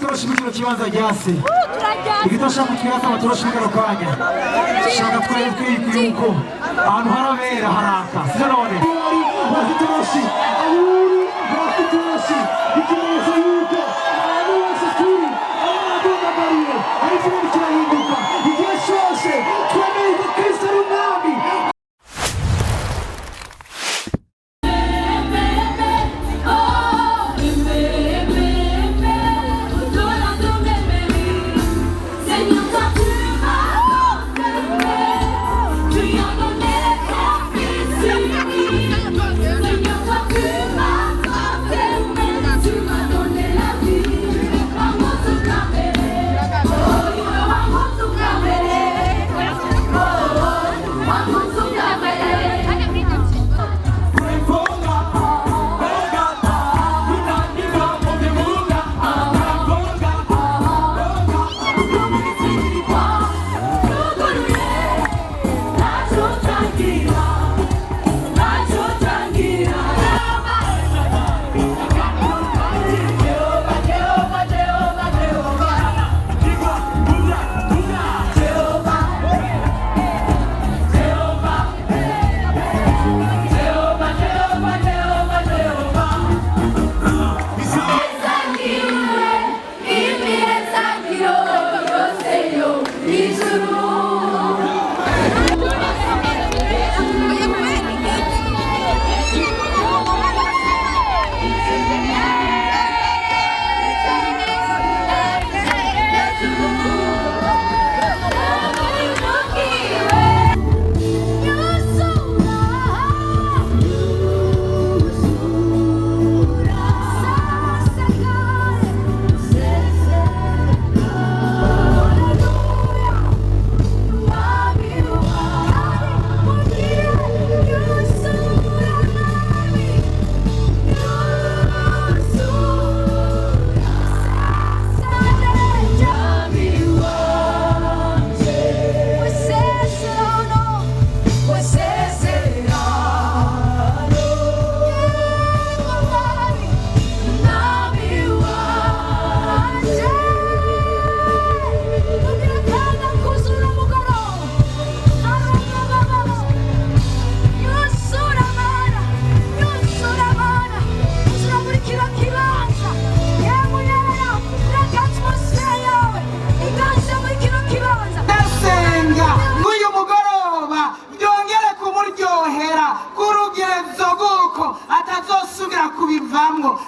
itoroshi mu kino kibanza ryase igitashaka kukirasa amatoroshi mu kano kanya shaka twebwe yuko ahantu harabera haraka sivyo none itoroshi ahuri itoroshi ikimenyetso yuko ahantu hose turi abadundagariye ariko kirahinduka igihe cyose twemeye ko Kristo ari umwami.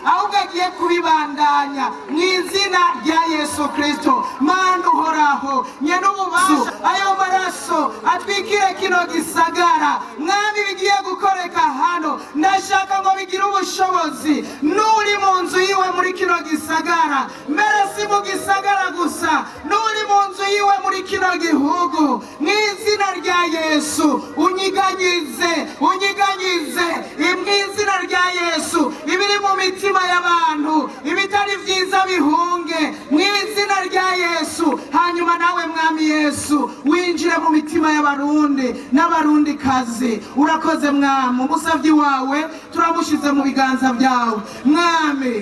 Ahubwo agiye kubibandanya mu izina rya Yesu Kristo. Mana uhoraho nyene ububasha ayo maraso atwikire kino gisagara mwami bigiye gukoreka hano ndashaka ngo bigire ubushobozi n'uri mu nzu yiwe muri kino gisagara mbere si mu gisagara gusa n'uri mu nzu yiwe muri kino gihugu mu izina rya Yesu unyiganyize mu izina rya Yesu ibiri mu mitima y'abantu ibitari vyiza bihunge mu izina rya Yesu. Hanyuma nawe mwami Yesu winjire mu mitima y'abarundi n'abarundi kazi. Urakoze mwami, umusavyi wawe turamushize mu biganza byawe mwami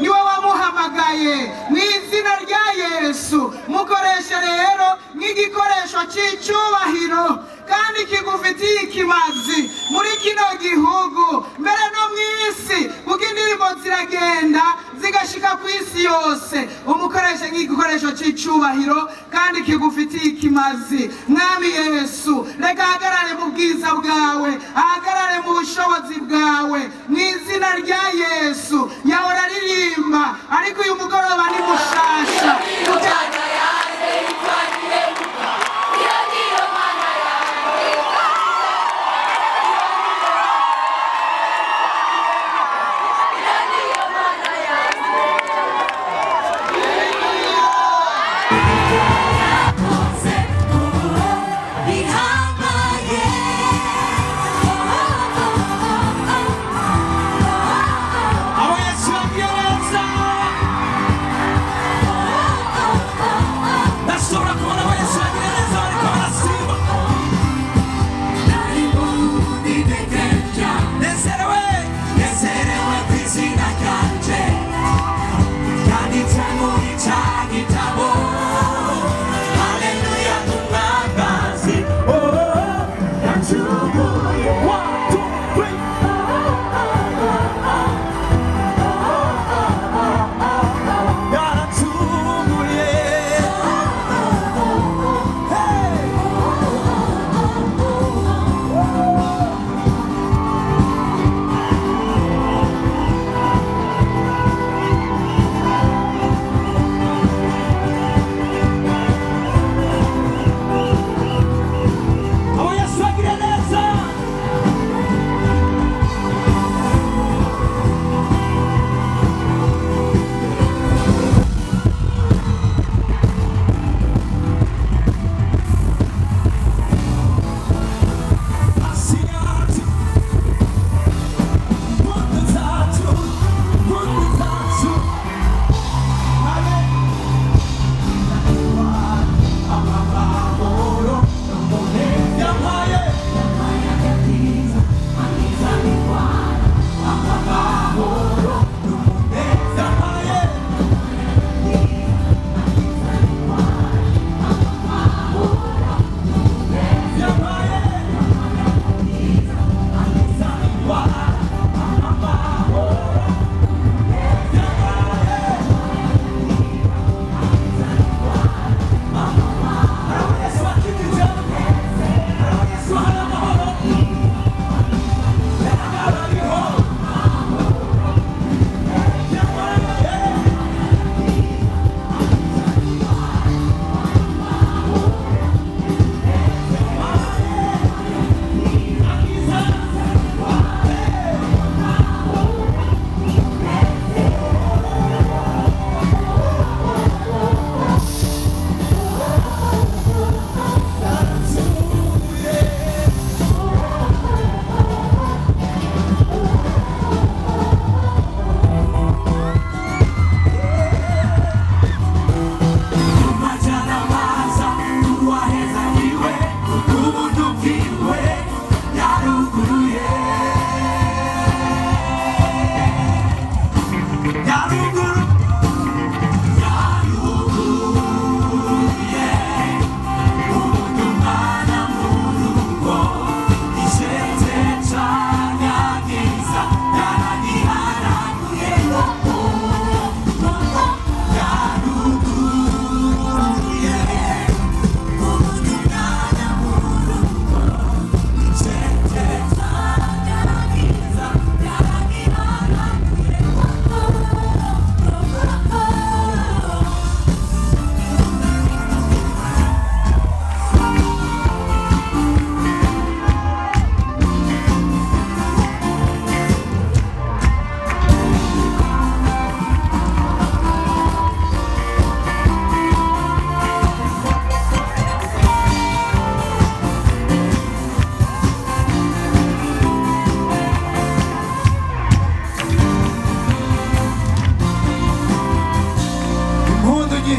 niwe wamuhamagaye mu izina rya Yesu. Mukoreshe rero nk'igikoresho cy'icyubahiro kandi kigufitiye ikimazi muri kino gihugu mbere no mw'isi kuko indirimbo ziragenda zigashika ku isi yose. Umukoreshe nk'igikoresho cy'icyubahiro kandi kigufitiye ikimazi mwami Yesu. Reka ahagarare mu bwiza bwawe, ahagarare mu bushobozi bwawe mu izina rya Yesu. Yahora aririmba ariko uyu mugoroba ni mushasha.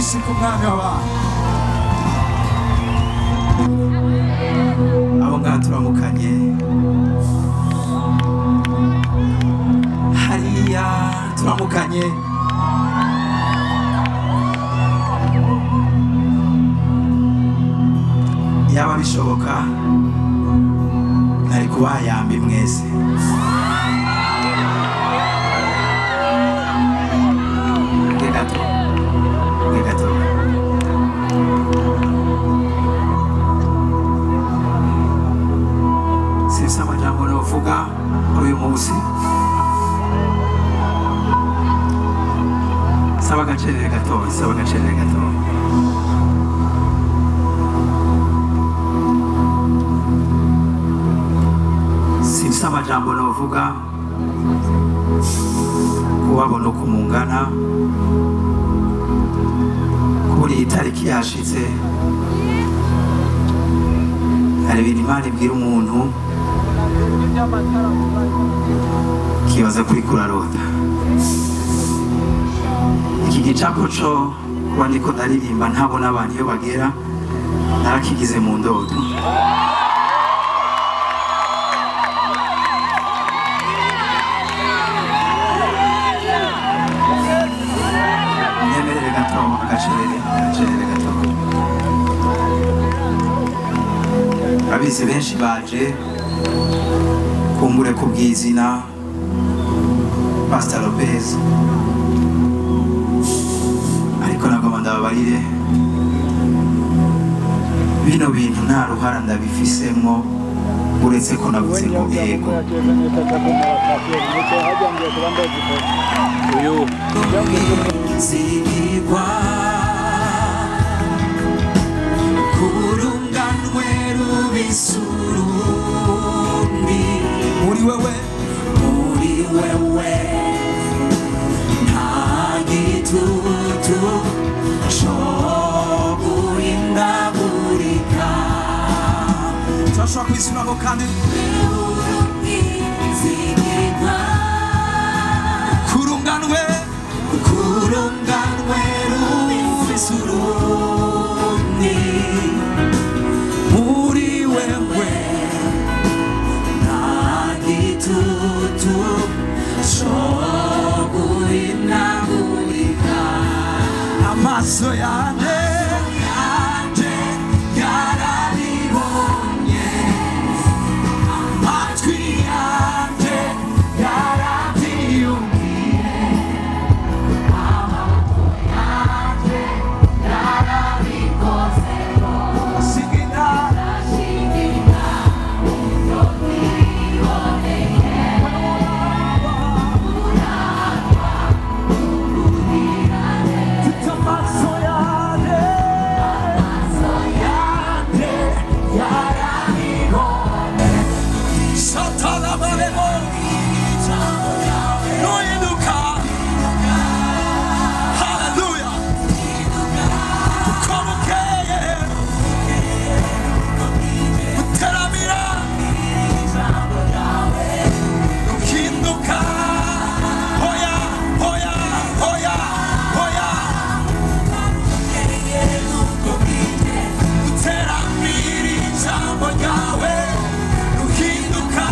nyinshi ku mwami w'abantu. Abo ngaha turamukanye, hariya turamukanye, yaba bishoboka nari kubaha yambi mwese. Sifise amajambo novuga kuri uyu munsi, saba agacerere gatoya, saba agacerere gatoya. Sifise amajambo novuga kubabona uko mungana, kuri iyi tariki yashitse. Hari ibintu Imana ibwira umuntu kibaza kuri kurarota. Iki gicapo co kuba ndiko ndaririmba ntabona abantu iyo bagera, narakigize mu ndoto. Nyemerere gato, agacerere gato. Abizi benshi baje kumbure kubw'izina Pastor Lopez, ariko nagomba ndababarire bino bintu nta ruhara ndabifisemo, uretse ko navuze ngo yego. Kurunganwe rubisurundi muri wewe nta gitutu cyo guhindagurika. Turashobora kwisubiramo kandi kurunganwe rubisurundi muri wewe nta gitutu cyo guhindagurika. Amaso yanjye yarabibonye, amatwi yanjye yarabyiyumviye, amaboko yanjye yarabikoze. Singina ibyo twiboneye, urarwa uruhirane. Mfite amaso yanjye yarabibonye. Satana baremo nuhinduka. Haleluya. Uko bukeye uteramira uhinduka. Hoya hoya hoya hoya uteramira ijambo ryawe uhinduka.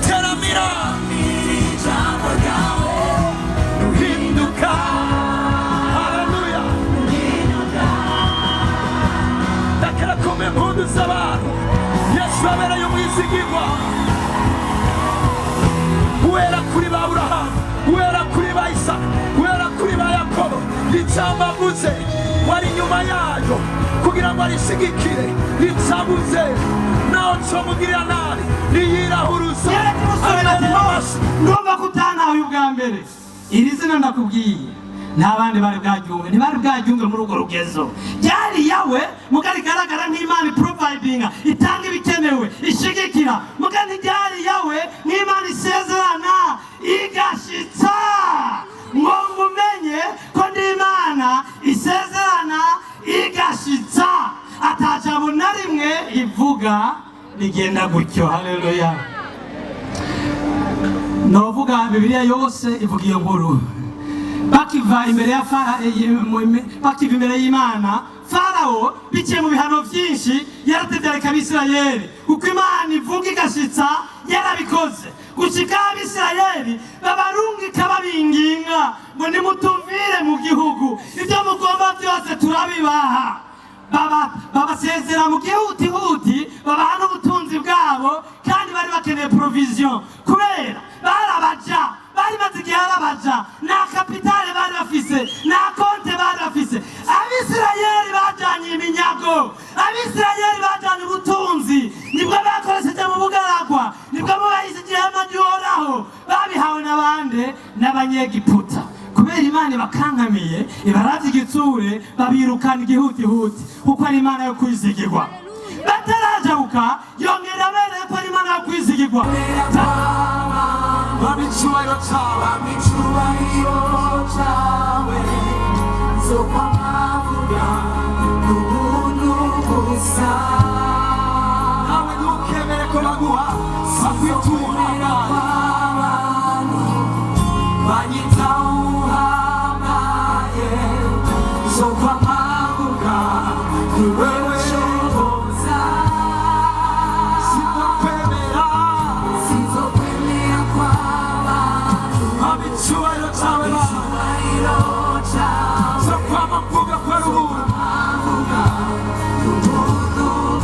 Teramira ijambo ryawe uhinduka. Haleluya. Ndakira kome impundu z'abantu. Yesu abereye umwizigirwa, uwera kuri ba Aburahamu, uwera kuri ba Isaka, uwera kuri ba Yakobo. Ijambo avuze wari inyuma yayo kugira ngo arishigikire. Itabuze naho comugirira nabi niyirahuruza. Ndumva kutantawe ubwa mbere. Iri zina ndakubwiye n'abandi bari bwaryumve, ntibari bwaryumve muri urwo rugezo. Ryari yawe mugari garagara nk'Imana providinga, itanga ibikenewe, ishigikira. Mugari ryari yawe nk'Imana isezerana igashitsa. Ngo mumenye ko ndi Imana isezerana igashitsa, atajambo na rimwe ivuga rigenda gutyo. Haleluya. novuga Bibiliya yose ivuga iyo nkuru. Bakiva imbere y'Imana, Farawo biciye mu bihano byinshi yarategereka Abisirayeli, kuko Imana ivuga igashitsa yarabikoze. Gushika Abisirayeli babarungika babinginga ngo nimutuvire mu gihugu, ibyo mugomba byose turabibaha. Babasezera mu gihutihuti, babaha n'ubutunzi bwabo, kandi bari bakeneye provision kubera barabaja, bari maze igihe arabaja, nta kapitale bari bafise, nta konte bari bafise. Abisirayeli bajanye iminyago, Abisirayeli bajanye ubutunzi, nibwo bakoresheje mu bugaragwa, nibwo mubahise igihema gihoraho, babihawe n'abande n'Abanyegiputa. Kubera Imana bakankamiye, ibaravye igitsure, babirukana igihutihuti, kuko ari Imana yo kwizigirwa. Batarajabuka yongera bereye ko ari Imana yo kwizigirwa. Icyubahiro cyawe nzokwamavuga n'ubuntu gusa, nawe ntukemere ko baguha bakwitura abantu banyita uhambaye, nzokwamavuga ni wewe shoboza, sinzokwemera kw'abantu icyubahiro cyawe zo kwamavuga ko ari ubuntu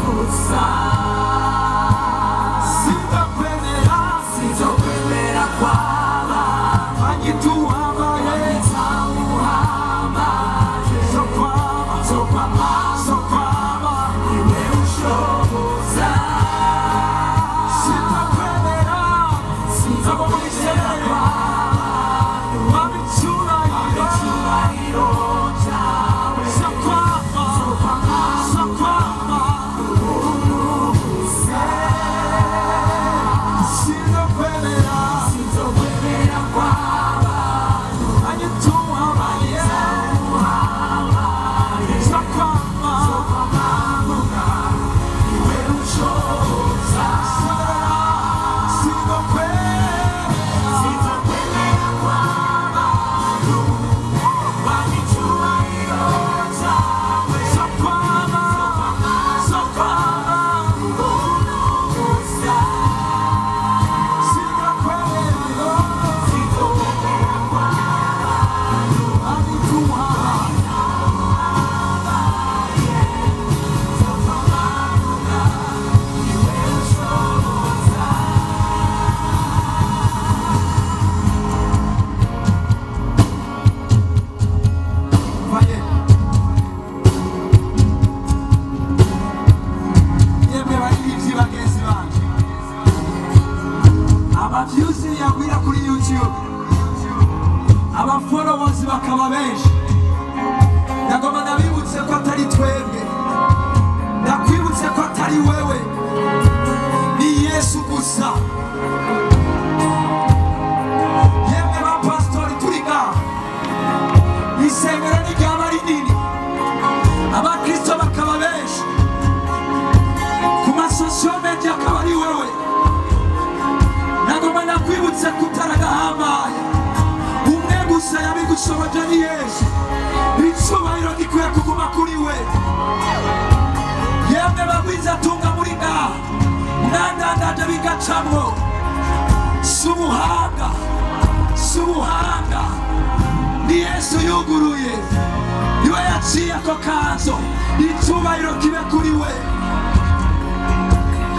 gusa, sinzokwemera kw'abantu banyita uhambaye, zo kwama ni wewe ushoboza, sinzokwemera abavyuzi yagwira kuri YouTube, abaforowozi bakaba benshi. Ndagoma nabibutse ko atari twebwe, ndakwibutse ko atari wewe, ni Yesu gusa. Yemwe bapastori turi ngaha, isengero ntiryaba rinini, abakristo bakaba benshi, ku masosiyo media akaba ari wewe. Ndagoma nakwibutse ko utaragahambaye, umwe gusa yabigushoboje ni Yesu, icyubahiro gikwiye kuguma kuri we. Yemwe bagwiza tunga muri ngaha, mwandandaje bigacamwo, si ubuhanga, ni Yesu yuguruye, niwe yaciye ako kanzo, icyubahiro kibe kuri we.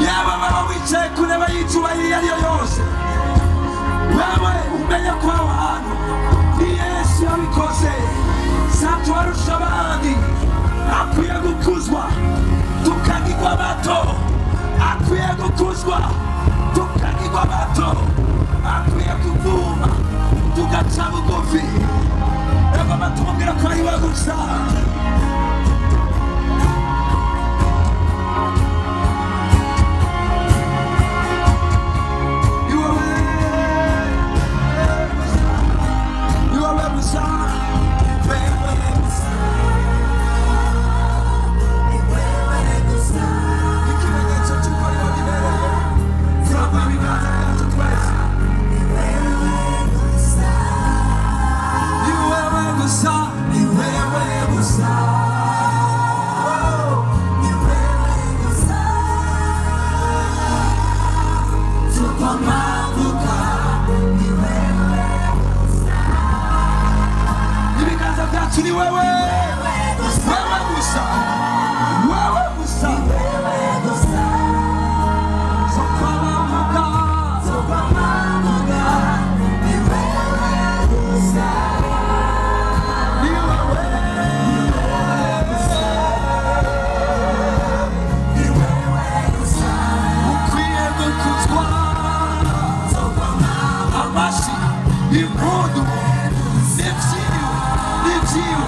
Yaba baba wicaye ku ntebe y'icyubahiro iyo ari yo yose, wewe umenye ko aho hantu ni Yesu yabikoze. Satuwarusha abandi, akwiye gukuzwa tukagirwa bato, akwiye gukuzwa tukagirwa bato, akwiye kuvuma tugaca bugufi. Ego batumubwira ko ari we gusa. yesu ni wewe, wewe gusa, wewe gusa. Impondo, Neptínio,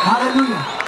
haleluya.